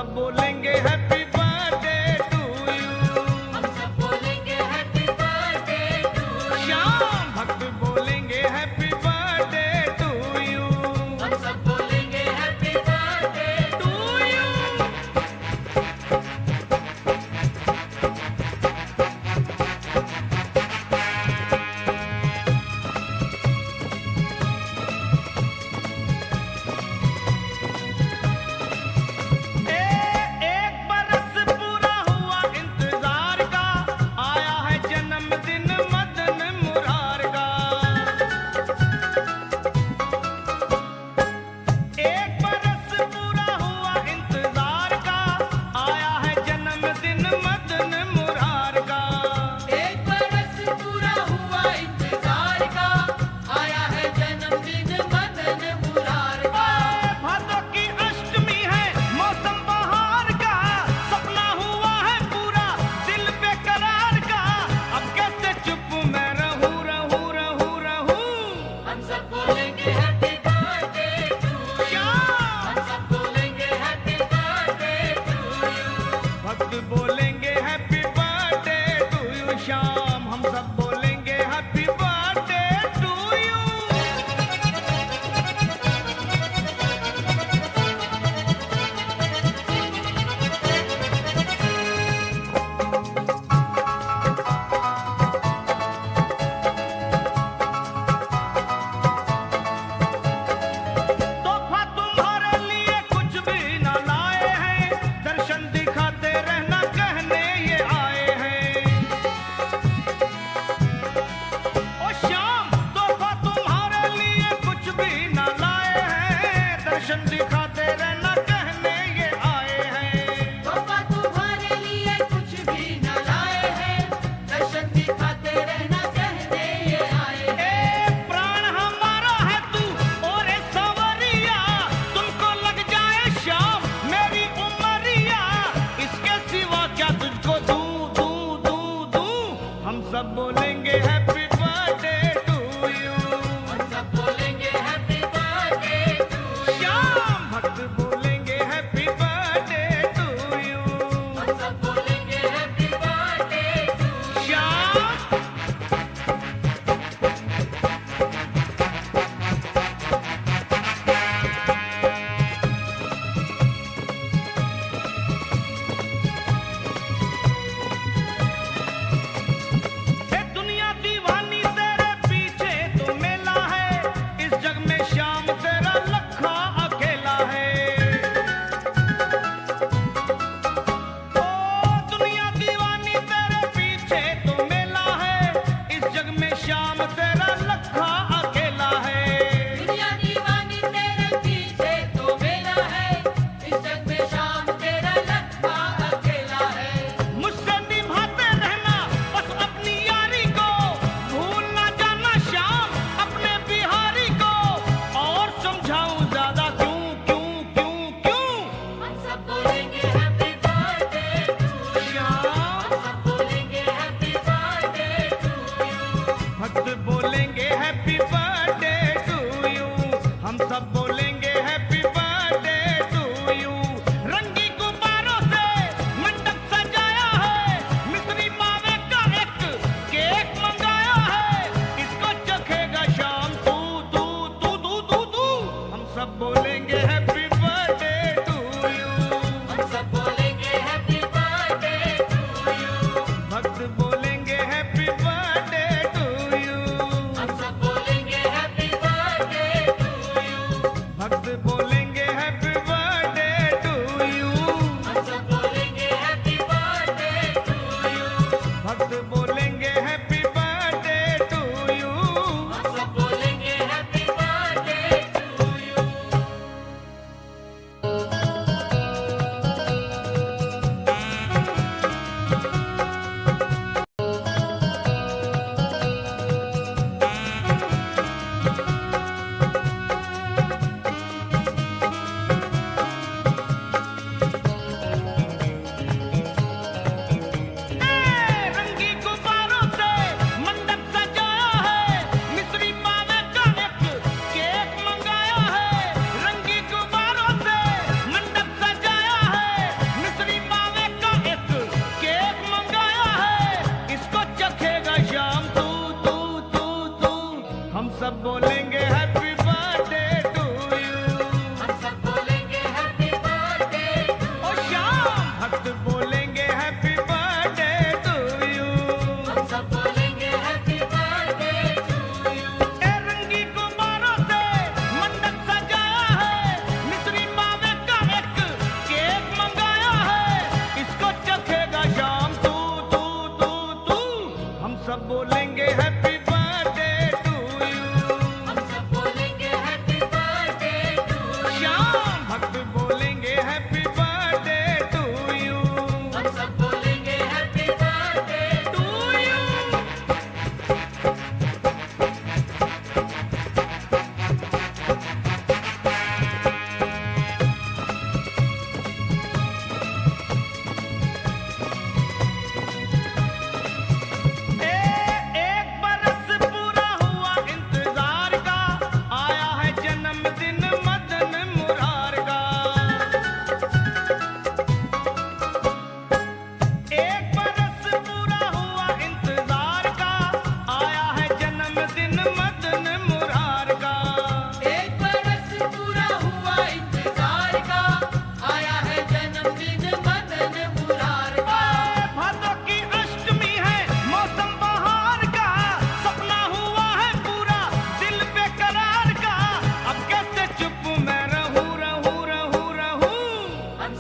सब बोलेंगे happy birthday to you. हम सब बोलेंगे happy birthday to you. Shyam भक्त बोलेंगे हैप्पी बर्थडे टू यू। हम सब बोलेंगे हैप्पी बर्थडे टू यू। एक बरस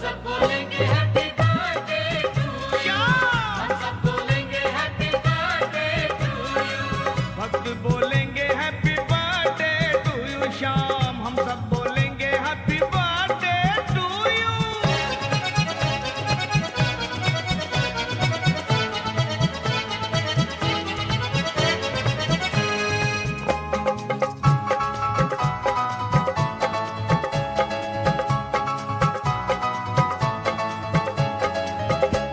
सब बोलेंगे हैप्पी बर्थडे टू यू। हम सब बोलेंगे हैप्पी बर्थडे टू यू। भक्त बोलेंगे happy birthday to you Shyam, हम सब बोलेंगे हैप्पी बर्थडे टू यू।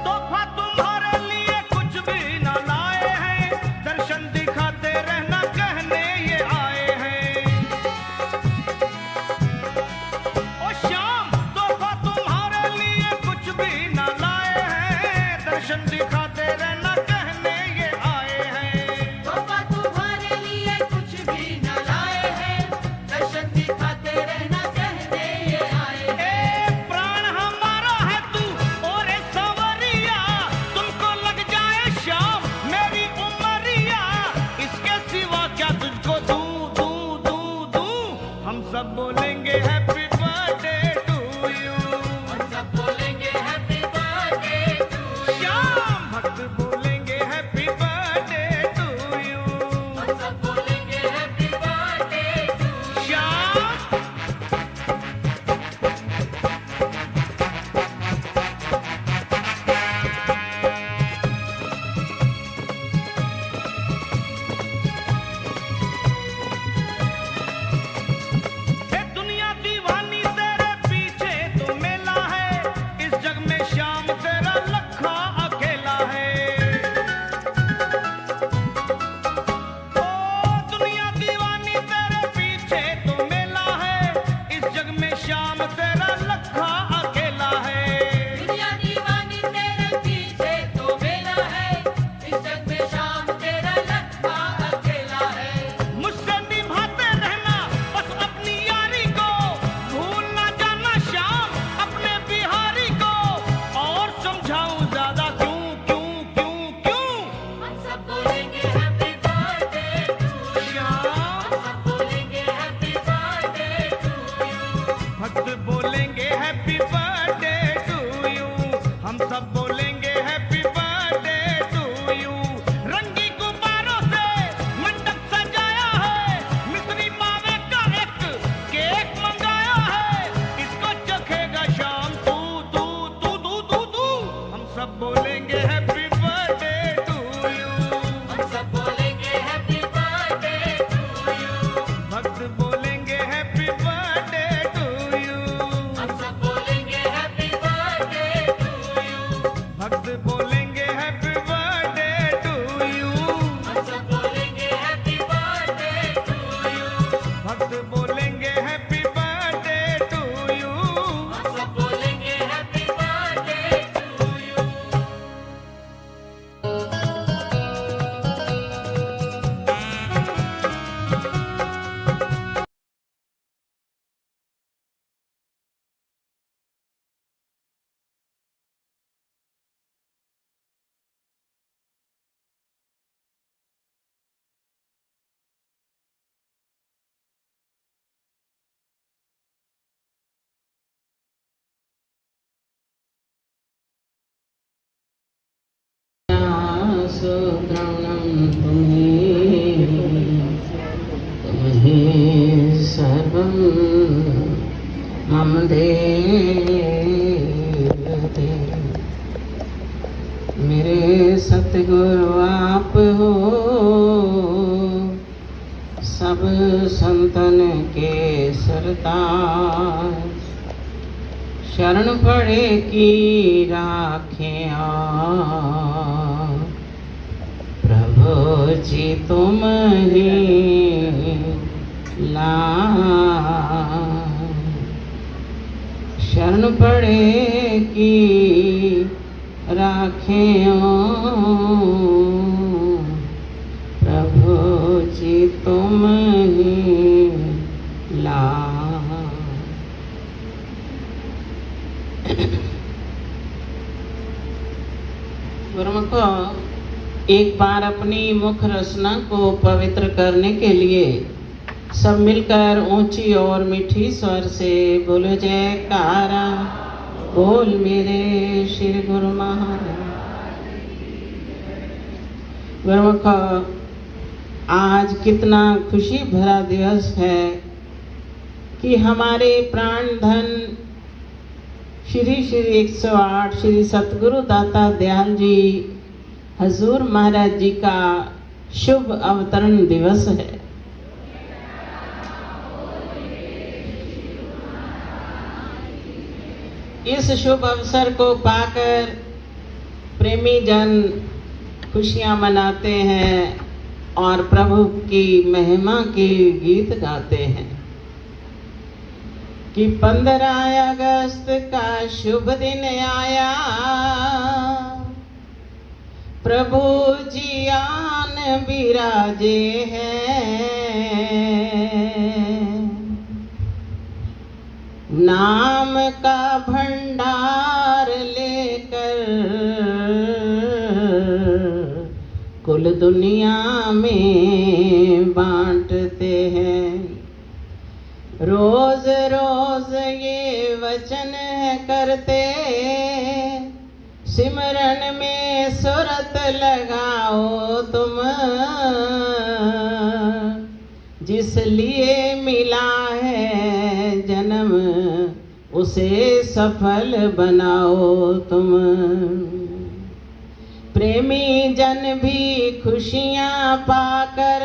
तोहफा तुम्हारे लिए कुछ भी न लाए हैं, दर्शन दिखाते रहना कहने ये आए हैं। ओ श्याम तोहफा तुम्हारे लिए कुछ भी न लाए हैं, दर्शन दिखाते रहना कहने ये आए हैं। तोहफा तुम्हारे लिए कुछ भी न लाए हैं, दर्शन दिखाते रहना कहने ये आए हैं। ए प्राण हमारा है तू और ए सवरिया, तुमको लग जाए श्याम मेरी उमरिया, इसके सिवा क्या तुझको दूं दूं दूं दूं। हम सब बोलेंगे हैप्पी बर्थडे टू यू। हम सब बोलेंगे happy birthday to you. Shyam भक्त बोलेंगे हैप्पी बर्थडे टू यू। हम सब बोलेंगे happy birthday to you. Shyam हे दुनिया दीवानी तेरे पीछे तो मेला है, इस जग में श्याम तेरा लखा अकेला है। ओ दुनिया दीवानी तेरे पीछे तो मेला है, इस जग में श्याम तेरा लखा अकेला है। दुनिया दीवानी तेरे पीछे तो मेला है, इस जग में शाम तेरा लखा अकेला है। मुझसे निभाते रहना बस अपनी यारी को, भूल ना जाना श्याम अपने बिहारी को, और समझाऊं ज्यादा क्यों क्यों क्यों क्यों। हम सब बोलेंगे happy birthday to you. Shyam हम सब बोलेंगे हैप्पी बर्थडे टू यू। भक्त बोलेंगे हैप्पी बर्थडे टू यू। हम सब बोलेंगे हैप्पी बर्थडे टू यू। रंगी गुब्बारों से मंडप सजाया है, मिश्री मावे का एक केक मंगाया है, इसको चखेगा शाम तू तू तू तू तू तू। हम सब बोलेंगे हैप्पी बर्थडे टू यू। हम सब बोलेंगे हैप्पी बर्थडे टू यू। भक्त बोलेंगे हैप्पी बर्थडे टू यू। हम सब बोलेंगे हैप्पी बर्थडे टू यू। भक्त बोलेंगे हैप्पी बर्थडे टू यू। हम सब बोलेंगे हैप्पी बर्थडे टू यू। भक्त बोलेंगे हैप्पी बर्थडे टू यू। हम सब बोलेंगे हैप्पी बर्थडे टू यू। सुगणं तुम्हें सर्वं मम देव। मेरे सतगुरु आप हो, सब संतन के सरताज। शरण पड़े की राखें आप, प्रभु जी तुम ही लाज। शरण पड़े की राखें प्रभु जी तुम ही लाज। गुरुमुखो, एक बार अपनी मुख रचना को पवित्र करने के लिए सब मिलकर ऊंची और मीठी स्वर से बोलो जयकारा। बोल मेरे श्री गुरु महाराज। गुरुमुख, आज कितना खुशी भरा दिवस है कि हमारे प्राण धन श्री 108 श्री सतगुरु दाता दयाल जी हजूर महाराज जी का शुभ अवतरण दिवस है। इस शुभ अवसर को पाकर प्रेमी जन खुशियां मनाते हैं और प्रभु की महिमा के गीत गाते हैं कि 15 अगस्त का शुभ दिन आया, प्रभु जी आन विराजे हैं। नाम का भंडार लेकर कुल दुनिया में बांटते हैं। रोज रोज ये वचन करते, सिमरन में सुरत लगाओ तुम, जिस लिए मिला है जन्म उसे सफल बनाओ तुम। प्रेमी जन भी खुशियां पाकर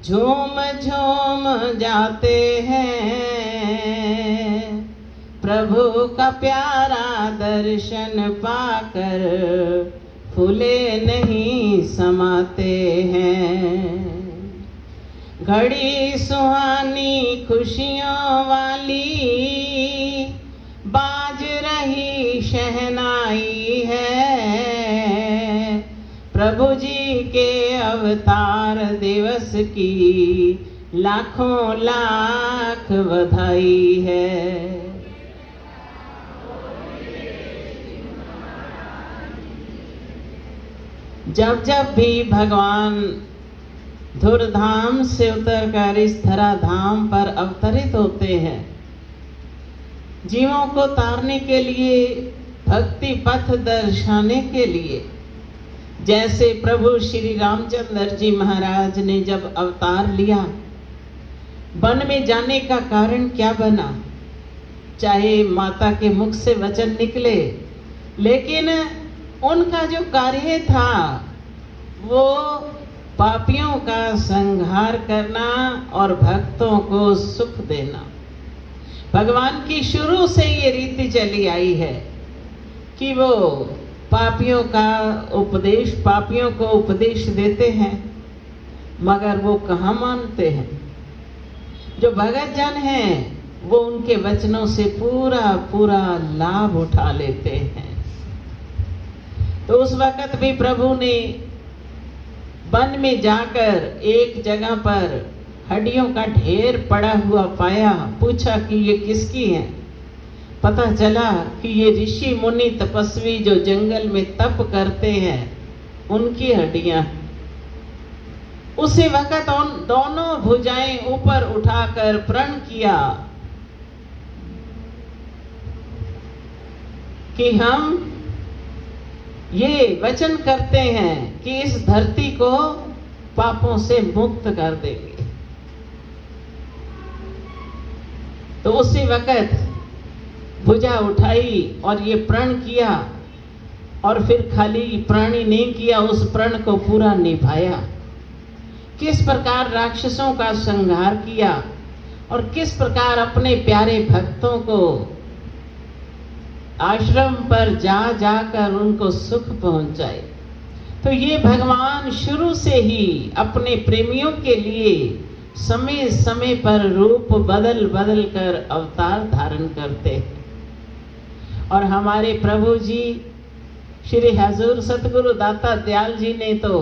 झूम झूम जाते हैं, प्रभु का प्यारा दर्शन पाकर फूले नहीं समाते हैं। घड़ी सुहानी खुशियों वाली बाज रही शहनाई है, प्रभु जी के अवतार दिवस की लाखों लाख बधाई है। जब जब भी भगवान धुरधाम से उतरकर इस धरा धाम पर अवतरित होते हैं, जीवों को तारने के लिए, भक्ति पथ दर्शाने के लिए, जैसे प्रभु श्री रामचंद्र जी महाराज ने जब अवतार लिया, वन में जाने का कारण क्या बना? चाहे माता के मुख से वचन निकले, लेकिन उनका जो कार्य था वो पापियों का संहार करना और भक्तों को सुख देना। भगवान की शुरू से ये रीति चली आई है कि वो पापियों को उपदेश देते हैं, मगर वो कहाँ मानते हैं। जो भगत जन हैं वो उनके वचनों से पूरा पूरा लाभ उठा लेते हैं। तो उस वक्त भी प्रभु ने वन में जाकर एक जगह पर हड्डियों का ढेर पड़ा हुआ पाया, पूछा कि ये किसकी है। पता चला कि ये ऋषि मुनि तपस्वी जो जंगल में तप करते हैं उनकी हड्डियां। उसी वक्त दोनों भुजाएं ऊपर उठाकर प्रण किया कि हम ये वचन करते हैं कि इस धरती को पापों से मुक्त कर देंगे। तो उसी वक्त भुजा उठाई और ये प्रण किया, और फिर खाली प्राणी नहीं किया, उस प्रण को पूरा निभाया। किस प्रकार राक्षसों का संहार किया और किस प्रकार अपने प्यारे भक्तों को आश्रम पर जा जाकर उनको सुख पहुंचाए। तो ये भगवान शुरू से ही अपने प्रेमियों के लिए समय समय पर रूप बदल बदल कर अवतार धारण करते हैं। और हमारे प्रभु जी श्री हजूर सतगुरु दाता दयाल जी ने तो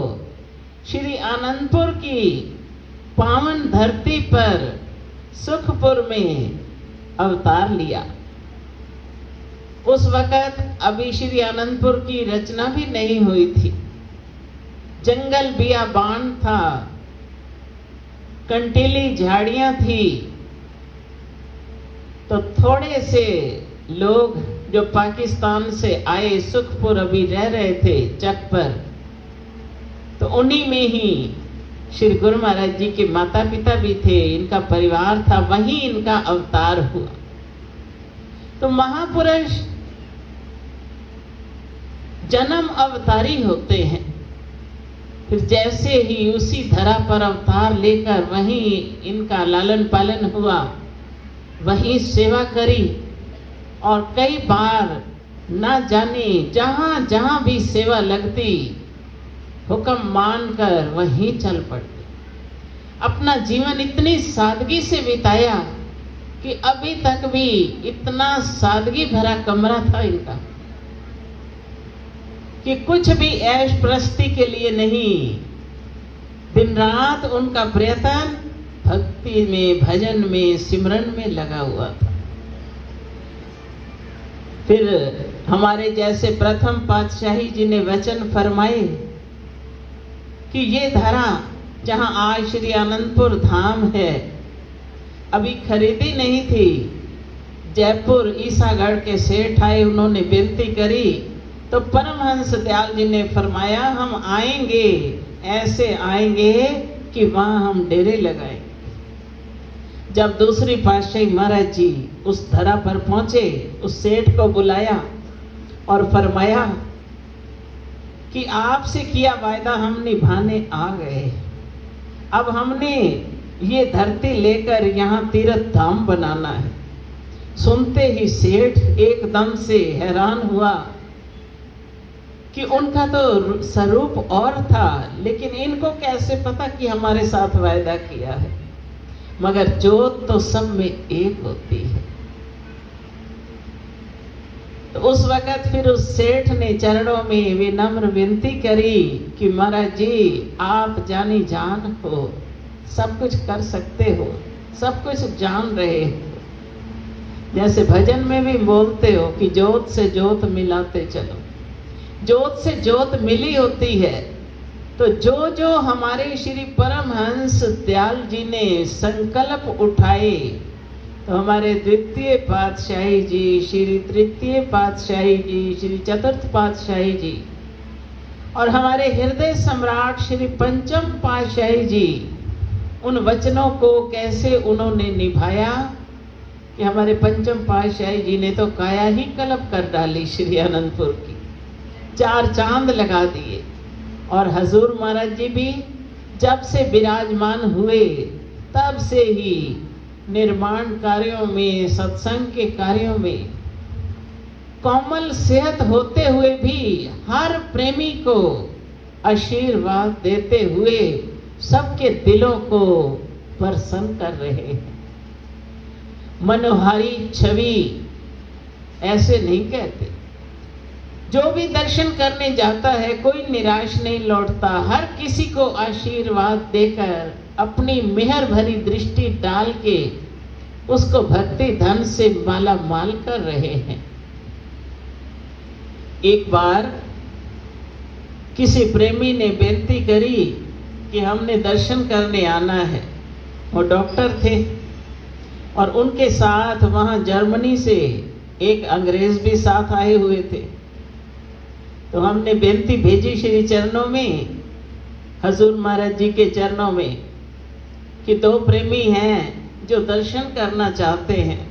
श्री आनंदपुर की पावन धरती पर सुखपुर में अवतार लिया। उस वक्त अभी श्री आनंदपुर की रचना भी नहीं हुई थी। जंगल बियाबान था, कंटीली झाड़ियां थी, तो थोड़े से लोग जो पाकिस्तान से आए सुखपुर अभी रह रहे थे चक पर, तो उन्हीं में ही श्री गुरु महाराज जी के माता पिता भी थे, इनका परिवार था, वहीं इनका अवतार हुआ। तो महापुरुष जन्म अवतारी होते हैं। फिर जैसे ही उसी धरा पर अवतार लेकर वहीं इनका लालन पालन हुआ, वहीं सेवा करी, और कई बार ना जाने जहां जहां भी सेवा लगती हुक्म मानकर वहीं चल पड़ते। अपना जीवन इतनी सादगी से बिताया कि अभी तक भी इतना सादगी भरा कमरा था इनका कि कुछ भी ऐश प्रस्ती के लिए नहीं, दिन रात उनका प्रयत्न भक्ति में, भजन में, सिमरन में लगा हुआ था। फिर हमारे जैसे प्रथम पातशाही जी ने वचन फरमाए कि ये धरा जहां आज श्री आनंदपुर धाम है, अभी खरीदी नहीं थी। जयपुर ईसागढ़ के सेठ आए, उन्होंने विनती करी, तो परमहंस दयाल जी ने फरमाया हम आएंगे, ऐसे आएंगे कि वहां हम डेरे लगाएंगे। जब दूसरी पातशाही महाराज जी उस धरा पर पहुंचे, उस सेठ को बुलाया और फरमाया कि आपसे किया वायदा हम निभाने आ गए। अब हमने ये धरती लेकर यहाँ तीर्थ धाम बनाना है। सुनते ही सेठ एकदम से हैरान हुआ कि उनका तो स्वरूप और था, लेकिन इनको कैसे पता कि हमारे साथ वायदा किया है। मगर जोत तो सब में एक होती है। तो उस वक़्त फिर उस सेठ ने चरणों में विनम्र विनती करी कि महाराज जी आप जानी जान हो, सब कुछ कर सकते हो, सब कुछ जान रहे हो। जैसे भजन में भी बोलते हो कि जोत से जोत मिलाते चलो, जोत से जोत मिली होती है। तो जो जो हमारे श्री परमहंस दयाल जी ने संकल्प उठाए, तो हमारे द्वितीय पातशाही जी, श्री तृतीय पातशाही जी, श्री चतुर्थ पातशाही जी और हमारे हृदय सम्राट श्री पंचम पातशाही जी, उन वचनों को कैसे उन्होंने निभाया कि हमारे पंचम पातशाही जी ने तो काया ही कलप कर डाली श्री आनंदपुर की, 4 चांद लगा दिए। और हजूर महाराज जी भी जब से विराजमान हुए तब से ही निर्माण कार्यों में, सत्संग के कार्यों में कोमल सेहत होते हुए भी हर प्रेमी को आशीर्वाद देते हुए सबके दिलों को प्रसन्न कर रहे हैं। मनोहारी छवि ऐसे नहीं कहते। जो भी दर्शन करने जाता है कोई निराश नहीं लौटता, हर किसी को आशीर्वाद देकर अपनी मेहर भरी दृष्टि डाल के उसको भक्ति धन से माला माल कर रहे हैं। एक बार किसी प्रेमी ने बेनती करी कि हमने दर्शन करने आना है। वो डॉक्टर थे और उनके साथ वहाँ जर्मनी से एक अंग्रेज भी साथ आए हुए थे। तो हमने बेनती भेजी श्री चरणों में, हजूर महाराज जी के चरणों में, कि 2 प्रेमी हैं जो दर्शन करना चाहते हैं।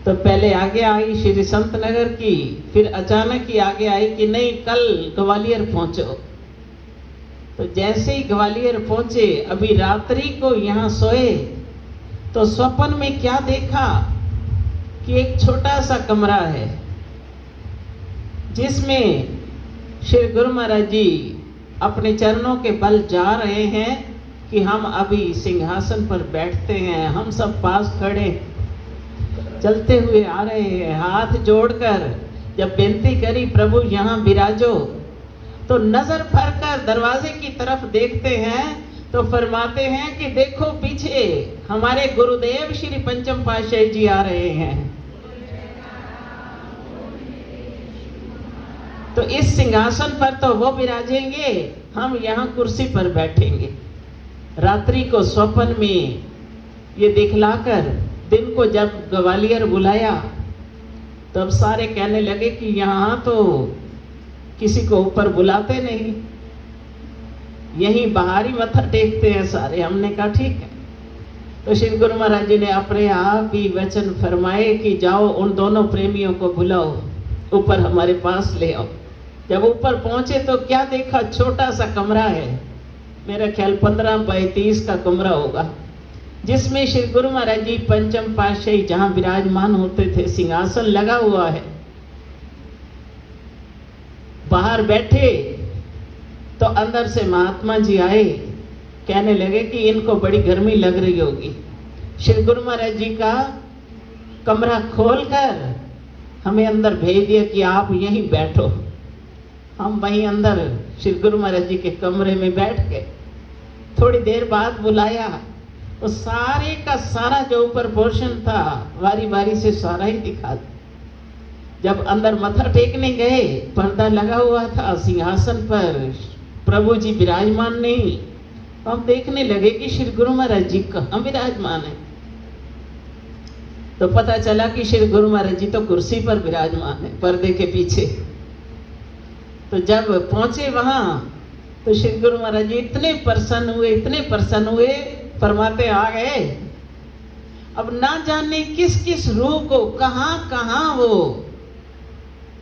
तो पहले आगे आई श्री संत नगर की, फिर अचानक ही आगे आई कि नहीं कल ग्वालियर पहुंचो। तो जैसे ही ग्वालियर पहुंचे, अभी रात्रि को यहाँ सोए, तो स्वप्न में क्या देखा कि एक छोटा सा कमरा है जिसमें श्री गुरु महाराज जी अपने चरणों के बल जा रहे हैं कि हम अभी सिंहासन पर बैठते हैं। हम सब पास खड़े चलते हुए आ रहे हैं। हाथ जोड़कर जब बेनती करी प्रभु यहाँ विराजो, तो नजर भर कर दरवाजे की तरफ देखते हैं तो फरमाते हैं कि देखो पीछे हमारे गुरुदेव श्री पंचम पातशाही जी आ रहे हैं। तो इस सिंहासन पर तो वो विराजेंगे, हम यहाँ कुर्सी पर बैठेंगे। रात्रि को स्वप्न में ये दिखलाकर दिन को जब ग्वालियर बुलाया तब सारे कहने लगे कि यहाँ तो किसी को ऊपर बुलाते नहीं, यहीं बाहर ही मत्था टेकते हैं सारे। हमने कहा ठीक है। तो श्री गुरु महाराज जी ने अपने आप ही वचन फरमाए कि जाओ उन दोनों प्रेमियों को बुलाओ, ऊपर हमारे पास ले आओ। जब ऊपर पहुंचे तो क्या देखा, छोटा सा कमरा है, मेरा ख्याल 15 बाई 30 का कमरा होगा, जिसमें श्री गुरु महाराज जी पंचम पातशाही जहां विराजमान होते थे, सिंहासन लगा हुआ है। बाहर बैठे तो अंदर से महात्मा जी आए, कहने लगे कि इनको बड़ी गर्मी लग रही होगी। श्री गुरु महाराज जी का कमरा खोलकर हमें अंदर भेज दिया कि आप यहीं बैठो। हम वहीं अंदर श्री गुरु महाराज जी के कमरे में बैठ गए। थोड़ी देर बाद बुलाया तो सारे का सारा जो ऊपर पोर्शन था वारी वारी से सारा ही दिखा दिया। जब अंदर मत्था टेकने गए, पर्दा लगा हुआ था, सिंहासन पर प्रभु जी विराजमान नहीं। हम देखने लगे कि श्री गुरु महाराज जी कहाँ विराजमान है। तो पता चला कि श्री गुरु महाराज जी तो कुर्सी पर विराजमान है, पर्दे के पीछे। तो जब पहुंचे वहां तो श्री गुरु महाराज जी इतने प्रसन्न हुए, फरमाते आ गए। अब ना जाने किस किस रूह को कहां कहां वो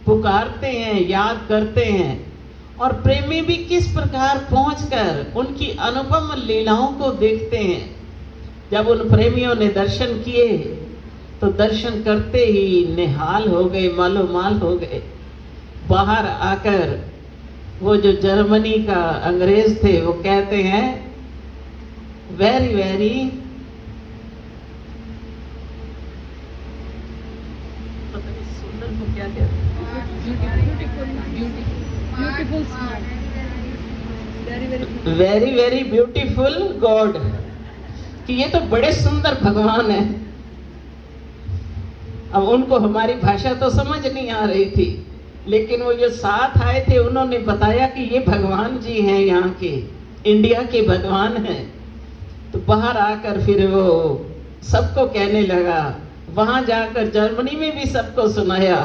पुकारते हैं, याद करते हैं, और प्रेमी भी किस प्रकार पहुंचकर उनकी अनुपम लीलाओं को देखते हैं। जब उन प्रेमियों ने दर्शन किए तो दर्शन करते ही निहाल हो गए, मालोमाल हो गए। बाहर आकर वो जो जर्मनी का अंग्रेज थे वो कहते हैं वेरी वेरी पता नहीं सुंदर को क्या कहते हैं, वेरी वेरी ब्यूटीफुल गॉड, कि ये तो बड़े सुंदर भगवान है। अब उनको हमारी भाषा तो समझ नहीं आ रही थी, लेकिन वो जो साथ आए थे उन्होंने बताया कि ये भगवान जी हैं, यहाँ के इंडिया के भगवान हैं। तो बाहर आकर फिर वो सबको कहने लगा, वहां जाकर जर्मनी में भी सबको सुनाया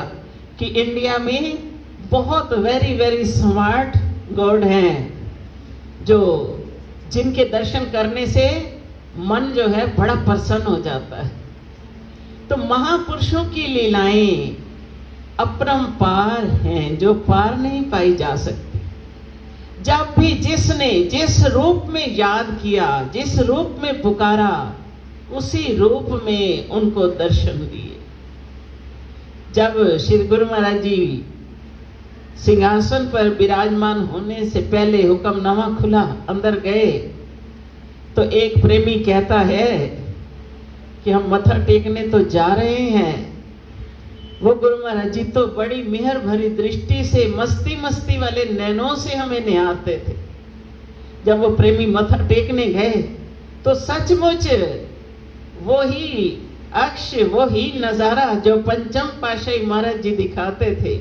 कि इंडिया में बहुत वेरी वेरी स्मार्ट गॉड हैं, जो जिनके दर्शन करने से मन जो है बड़ा प्रसन्न हो जाता है। तो महापुरुषों की लीलाएं अपरंपार हैं, जो पार नहीं पाई जा सकती। जब भी जिसने जिस रूप में याद किया, जिस रूप में पुकारा, उसी रूप में उनको दर्शन दिए। जब श्री गुरु महाराज जी सिंहासन पर विराजमान होने से पहले हुक्मनामा खुला, अंदर गए तो एक प्रेमी कहता है कि हम मत्था टेकने तो जा रहे हैं। वो गुरु महाराज जी तो बड़ी मेहर भरी दृष्टि से, मस्ती मस्ती वाले नैनों से हमें निहारते थे। जब वो प्रेमी मत्था टेकने गए तो सचमुच वही अक्ष, वही नजारा जो पंचम पातशाही महाराज जी दिखाते थे,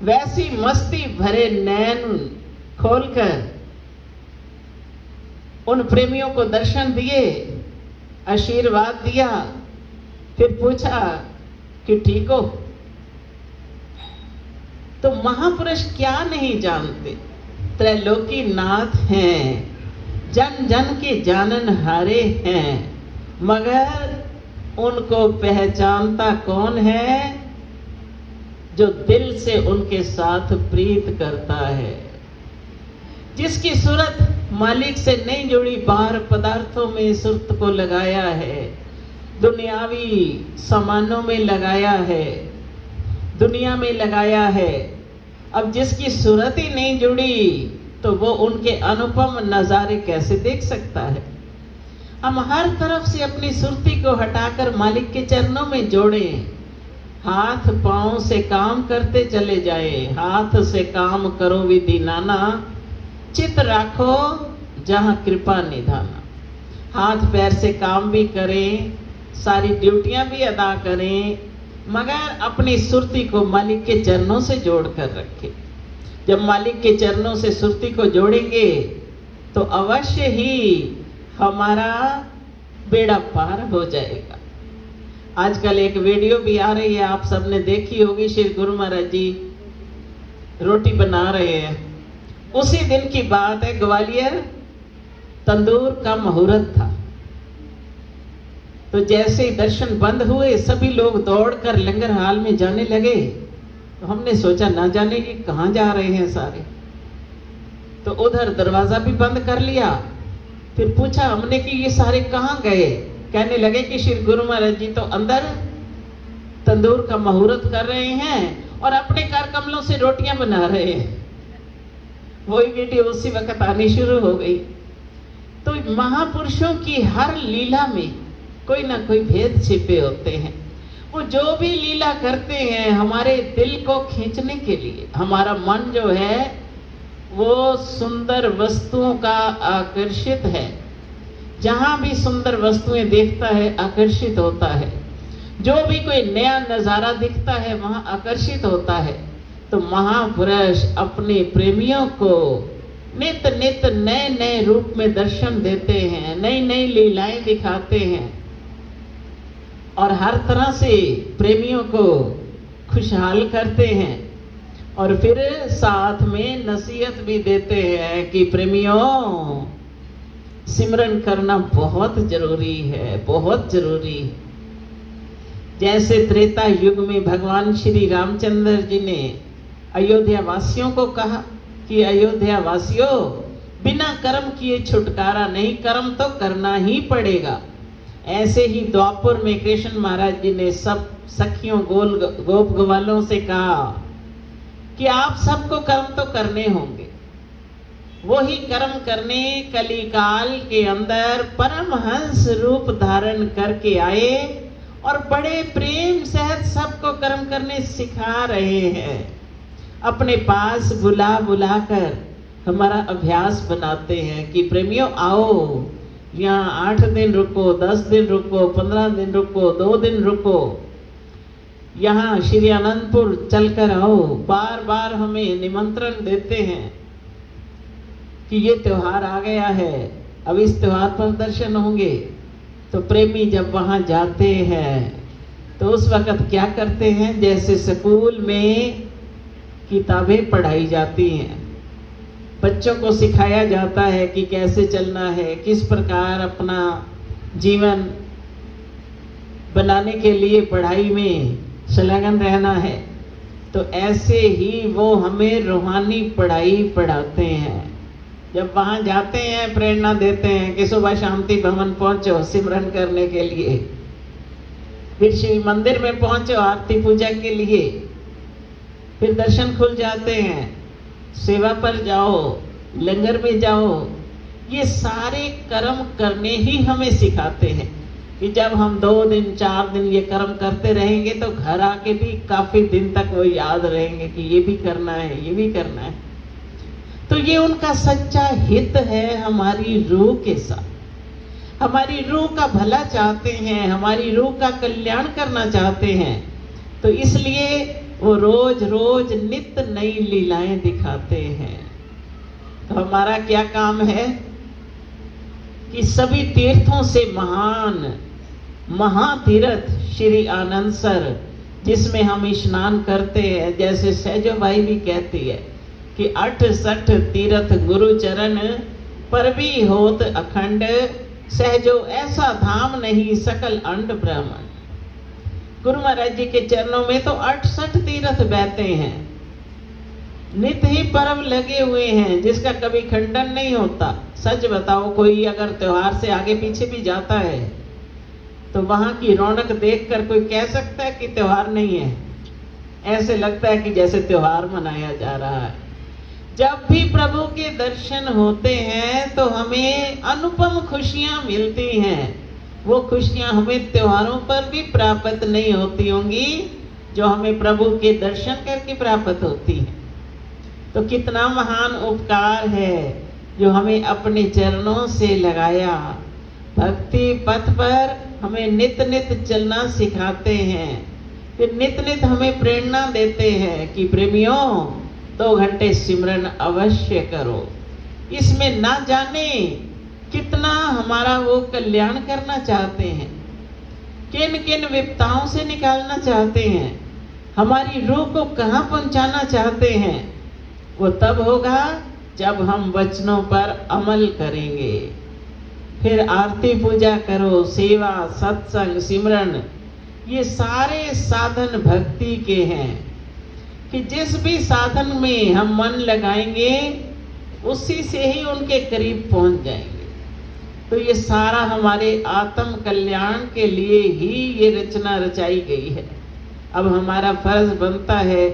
वैसी मस्ती भरे नैन खोलकर उन प्रेमियों को दर्शन दिए, आशीर्वाद दिया, फिर पूछा कि ठीक हो। तो महापुरुष क्या नहीं जानते, त्रैलोकी नाथ हैं, जन जन के जानन हारे हैं, मगर उनको पहचानता कौन है? जो दिल से उनके साथ प्रीत करता है, जिसकी सूरत मालिक से नहीं जुड़ी, बाहर पदार्थों में सूरत को लगाया है, दुनियावी सामानों में लगाया है, दुनिया में लगाया है। अब जिसकी सूरत ही नहीं जुड़ी तो वो उनके अनुपम नज़ारे कैसे देख सकता है? हम हर तरफ से अपनी सुरती को हटाकर मालिक के चरणों में जोड़ें, हाथ पांव से काम करते चले जाए। हाथ से काम करो विधि नाना, चित राखो जहां कृपा निधाना। हाथ पैर से काम भी करें, सारी ड्यूटियां भी अदा करें, मगर अपनी सुरती को मालिक के चरणों से जोड़ कर रखें। जब मालिक के चरणों से सुरती को जोड़ेंगे तो अवश्य ही हमारा बेड़ा पार हो जाएगा। आजकल एक वीडियो भी आ रही है, आप सबने देखी होगी, श्री गुरु महाराज जी रोटी बना रहे हैं। उसी दिन की बात है, ग्वालियर तंदूर का मुहूर्त था। तो जैसे ही दर्शन बंद हुए सभी लोग दौड़कर लंगर हाल में जाने लगे। तो हमने सोचा ना जाने कि कहाँ जा रहे हैं सारे, तो उधर दरवाजा भी बंद कर लिया। फिर पूछा हमने कि ये सारे कहाँ गए। कहने लगे कि श्री गुरु महाराज जी तो अंदर तंदूर का मुहूर्त कर रहे हैं और अपने कर कमलों से रोटियां बना रहे हैं। वही वीडियो उसी वक्त आनी शुरू हो गई। तो महापुरुषों की हर लीला में कोई ना कोई भेद छिपे होते हैं। वो जो भी लीला करते हैं हमारे दिल को खींचने के लिए। हमारा मन जो है वो सुंदर वस्तुओं का आकर्षित है, जहां भी सुंदर वस्तुएं देखता है आकर्षित होता है। जो भी कोई नया नजारा दिखता है वहां आकर्षित होता है। तो महापुरुष अपने प्रेमियों को नित नित नए नए रूप में दर्शन देते हैं, नई नई लीलाएं दिखाते हैं और हर तरह से प्रेमियों को खुशहाल करते हैं। और फिर साथ में नसीहत भी देते हैं कि प्रेमियों, सिमरन करना बहुत जरूरी है, बहुत जरूरी है। जैसे त्रेता युग में भगवान श्री रामचंद्र जी ने अयोध्या वासियों को कहा कि अयोध्या वासियों, बिना कर्म किए छुटकारा नहीं, कर्म तो करना ही पड़ेगा। ऐसे ही द्वापर में कृष्ण महाराज जी ने सब सखियों गोप ग्वालों से कहा कि आप सबको कर्म तो करने होंगे। वही कर्म करने कलिकाल के अंदर परमहंस रूप धारण करके आए और बड़े प्रेम सहित सबको कर्म करने सिखा रहे हैं। अपने पास बुला बुला कर हमारा अभ्यास बनाते हैं कि प्रेमियों आओ, यहाँ 8 दिन रुको, 10 दिन रुको, 15 दिन रुको, 2 दिन रुको, यहाँ श्री अनंतपुर चलकर आओ। बार बार हमें निमंत्रण देते हैं कि ये त्योहार आ गया है, अब इस त्योहार पर दर्शन होंगे। तो प्रेमी जब वहाँ जाते हैं तो उस वक़्त क्या करते हैं, जैसे स्कूल में किताबें पढ़ाई जाती हैं, बच्चों को सिखाया जाता है कि कैसे चलना है, किस प्रकार अपना जीवन बनाने के लिए पढ़ाई में संलग्न रहना है। तो ऐसे ही वो हमें रूहानी पढ़ाई पढ़ाते हैं। जब वहाँ जाते हैं प्रेरणा देते हैं कि सुबह शांति भवन पहुँचो सिमरन करने के लिए, फिर शिव मंदिर में पहुँचो आरती पूजा के लिए, फिर दर्शन खुल जाते हैं, सेवा पर जाओ, लंगर में जाओ। ये सारे कर्म करने ही हमें सिखाते हैं कि जब हम 2 दिन 4 दिन ये कर्म करते रहेंगे तो घर आके भी काफी दिन तक वो याद रहेंगे कि ये भी करना है, ये भी करना है। तो ये उनका सच्चा हित है हमारी रूह के साथ। हमारी रूह का भला चाहते हैं, हमारी रूह का कल्याण करना चाहते हैं। तो इसलिए वो रोज रोज नित नई लीलाएं दिखाते हैं। तो हमारा क्या काम है कि सभी तीर्थों से महान महातीर्थ श्री आनंदसर, जिसमें हम स्नान करते हैं, जैसे सहजो भाई भी कहती है कि 68 तीर्थ गुरु चरण पर भी होत अखंड, सहजो ऐसा धाम नहीं सकल अंड ब्रह्मांड। गुरु महाराज जी के चरणों में तो 68 तीर्थ बहते हैं, नित ही पर्व लगे हुए हैं जिसका कभी खंडन नहीं होता। सच बताओ, कोई अगर त्योहार से आगे पीछे भी जाता है तो वहां की रौनक देखकर कोई कह सकता है कि त्योहार नहीं है? ऐसे लगता है कि जैसे त्योहार मनाया जा रहा है। जब भी प्रभु के दर्शन होते हैं तो हमें अनुपम खुशियां मिलती हैं। वो खुशियां हमें त्योहारों पर भी प्राप्त नहीं होती होंगी जो हमें प्रभु के दर्शन करके प्राप्त होती हैं। तो कितना महान उपकार है जो हमें अपने चरणों से लगाया। भक्ति पथ पर हमें नित नित चलना सिखाते हैं, फिर नित नित हमें प्रेरणा देते हैं कि प्रेमियों 2 घंटे सिमरन अवश्य करो। इसमें ना जाने कितना हमारा वो कल्याण करना चाहते हैं। किन किन विपदाओं से निकालना चाहते हैं, हमारी रूह को कहाँ पहुंचाना चाहते हैं, वो तब होगा जब हम वचनों पर अमल करेंगे। फिर आरती पूजा करो, सेवा, सत्संग, सिमरन, ये सारे साधन भक्ति के हैं कि जिस भी साधन में हम मन लगाएंगे उसी से ही उनके करीब पहुंच जाएंगे। तो ये सारा हमारे आत्म कल्याण के लिए ही ये रचना रचाई गई है। अब हमारा फर्ज बनता है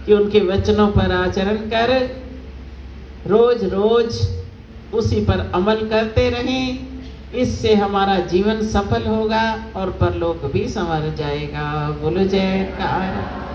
कि उनके वचनों पर आचरण कर रोज रोज उसी पर अमल करते रहें। इससे हमारा जीवन सफल होगा और परलोक भी संवर जाएगा। बोलो जयकार।